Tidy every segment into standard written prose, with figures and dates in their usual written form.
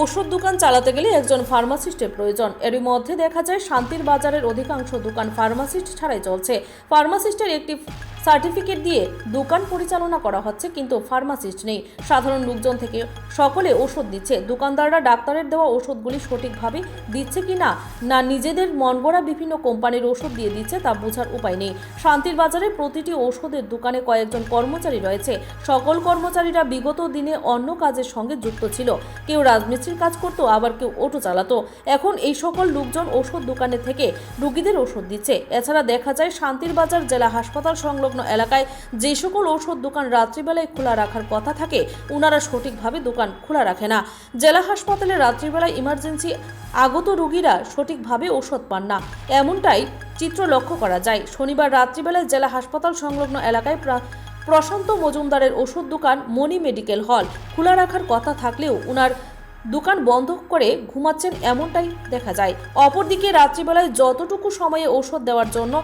ওষুধ দোকান চালাতে গেলে একজন ফার্মাসিস্টের প্রয়োজন। এরই মধ্যে দেখা যায় শান্তির বাজারের অধিকাংশ দোকান ফার্মাসিস্ট ছাড়াই চলছে। ফার্মাসিস্টের একটি সার্টিফিকেট দিয়ে দোকান পরিচালনা করা হচ্ছে, কিন্তু ফার্মাসিস্ট নেই। সাধারণ লোকজন থেকে সকলে ওষুধ দিচ্ছে। দোকানদাররা ডাক্তারের দেওয়া ওষুধগুলি সঠিকভাবে দিচ্ছে কিনা না নিজেদের মনগড়া বিভিন্ন কোম্পানির ওষুধ দিয়ে দিচ্ছে তা বোঝার উপায় নেই। শান্তির বাজারে প্রতিটি ওষুধের দোকানে কয়েকজন কর্মচারী রয়েছে। সকল কর্মচারীরা বিগত দিনে অন্য কাজের সঙ্গে যুক্ত ছিল। কেউ রাজমিস্ত্রির কাজ করতো, আবার কেউ অটো চালাতো। এখন এই সকল লোকজন ওষুধ দোকানে থেকে রোগীদের ওষুধ দিচ্ছে। এছাড়া দেখা যায় শান্তির বাজার জেলা হাসপাতাল সংলগ্ন এলাকায় যে সকল ওষুধ দোকান রাত্রিবেলায় খোলা রাখার কথা থাকে ওনারা সঠিকভাবে দোকান খোলা রাখে না। জেলা হাসপাতালে রাত্রিবেলায় ইমার্জেন্সি আগত রোগীরা সঠিকভাবে ওষুধ পান না, এমনটাই চিত্র লক্ষ্য করা যায়। শনিবার রাত্রিবেলায় জেলা হাসপাতাল সংলগ্ন এলাকায় প্রশান্ত মজুমদারের ওষুধ দোকান মণি মেডিকেল হল খোলা রাখার কথা থাকলেও ওনার দোকান বন্ধ করে ঘুমাচ্ছেন, এমনটাই দেখা যায়। অপরদিকে রাত্রিবেলায় যতটুকু সময়ে ওষুধ দেওয়ার জন্য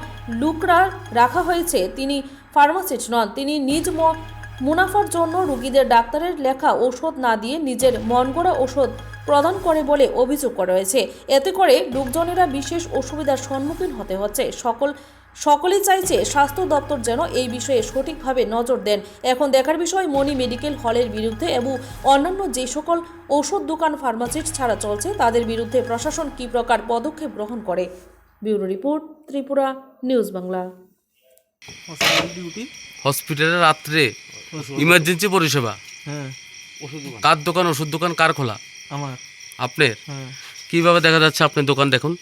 লোকরা রাখা হয়েছে তিনি ফার্মাসিস্ট নন। তিনি নিজ মুনাফার জন্য রোগীদের ডাক্তারের লেখা ওষুধ না দিয়ে নিজের মনগড়া ওষুধ প্রদান করে বলে অভিযোগ করা হয়েছে। এতে করে লোকজনেরা বিশেষ অসুবিধার সম্মুখীন হতে হচ্ছে। সকলেই চাইছে স্বাস্থ্য দপ্তর যেন এই বিষয়ে সঠিকভাবে নজর দেন। এখন দেখার বিষয় মণি মেডিকেল হলের বিরুদ্ধে এবং অন্যান্য যে সকল ওষুধ দোকান ফার্মাসিস্ট ছাড়া চলছে তাদের বিরুদ্ধে প্রশাসন কী প্রকার পদক্ষেপ গ্রহণ করে। Bureau report, Tripura news Bangla. হসপিটালে রাত্রে ইমার্জেন্সি পরিষেবা, হ্যাঁ কার দোকান? ওষুধ দোকান কার খোলা? আমার। আপনার? হ্যাঁ কিভাবে দেখা যাচ্ছে আপনার দোকান? দেখুন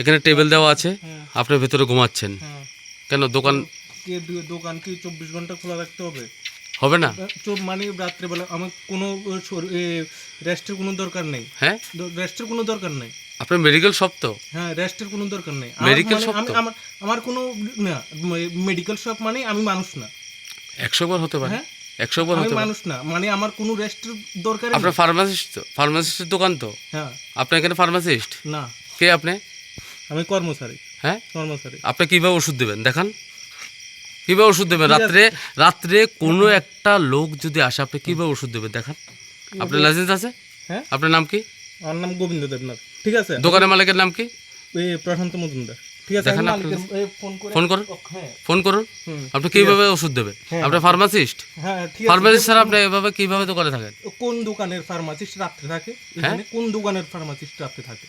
এখানে টেবিল দেওয়া আছে, আপনি ভেতরে ঘুমাচ্ছেন হ্যাঁ। কেন? দোকান দোকান কি 24 ঘন্টা খোলা রাখতে হবে? হবে না? মানে রাত্রেবেলা আমার কোনো রেস্টের কোনো দরকার নেই। হ্যাঁ, রেস্টের কোনো দরকার নেই। আপনার মেডিকেল শপ তো? হ্যাঁ, রেস্টের কোনো দরকার নেই। মেডিকেল শপ তো? আমার কোনো না, মেডিকেল শপ মানে আমি মানুষ না। 100 বার হতে পারে। হ্যাঁ, 100 বার আমি হতে পারে। মানুষ না, মানে আমার কোনো রেস্টের দরকার নেই। আপনার ফার্মাসিস্ট তো? ফার্মাসিস্টের দোকান তো? হ্যাঁ। আপনি এখানে ফার্মাসিস্ট? না, কে আপনি? আমি কর্মচারী। হ্যাঁ, কর্মচারী। আপনি কিভাবে ওষুধ দেবেন দেখান? কিভাবে ওষুধ দেবেন? রাত্রে কোনো একটা লোক যদি আসে আপনি কিভাবে ওষুধ দেবেন দেখান? আপনার লাইসেন্স আছে? হ্যাঁ। আপনার নাম কি? আমার নাম গোবিন্দ দেবনাথ। ঠিক আছে। দোকানের মালিকের নাম কি? প্রশান্ত মজুমদার। ঠিক আছে। দেখেন ফোন করুন, হ্যাঁ। ফোন করুন। আপনি কিভাবে ওষুধ দেবেন? আপনি ফার্মাসিস্ট? হ্যাঁ, ঠিক আছে। ফার্মাসিস্ট স্যার, আপনি এভাবে কিভাবে দোকানে থাকেন? কোন দোকানের ফার্মাসিস্ট রাত্রে থাকে? এখানে কোন দোকানের ফার্মাসিস্ট রাত্রে থাকে?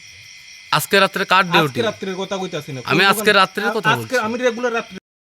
আজকে রাত্রে কার ডিউটি? আজকে রাত্রের কথা কইতাছি না। আমি আজকে রাত্রের কথা বলছি। আজকে আমি রেগুলার রাত্রে